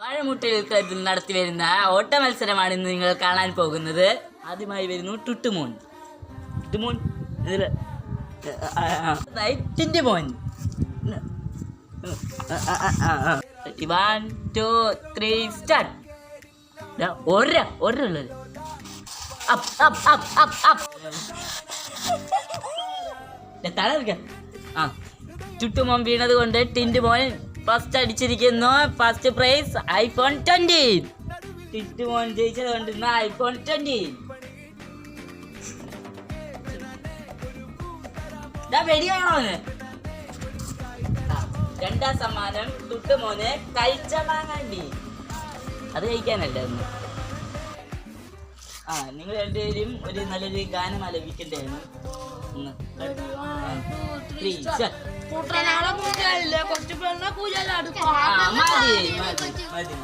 വാഴമുട്ടയിൽ നടത്തി വരുന്ന ഓട്ട മത്സരമാണ് ഇന്ന് നിങ്ങൾ കാണാൻ പോകുന്നത്. ആദ്യമായി വരുന്നു ടുട്ടുമോൻ. ടുട്ടുമോൻ ടിൻ്റെ മോൻ. 1 2 3 സ്റ്റാർട്ട്. ഒരള്ളത് തളർക്ക. ചുട്ടുമോൻ വീണത് കൊണ്ട് ടിൻഡു മോൻ ഫസ്റ്റ് അടിച്ചിരിക്കുന്നു. First prize iPhone 20. ടിൻഡു മോൻ ജയിച്ചത് കൊണ്ടിരുന്ന iPhone 20. വെടിയാണോന്ന്. രണ്ടാം സമ്മാനം ടുട്ടുമോന് കഴിച്ച മാങ്ങാണ്ടി. അത് കഴിക്കാനല്ല ഒന്ന്. നിങ്ങൾ രണ്ടുപേരും ഒരു നല്ലൊരു ഗാനം ആലപിക്കണ്ടായിരുന്നു. മതി.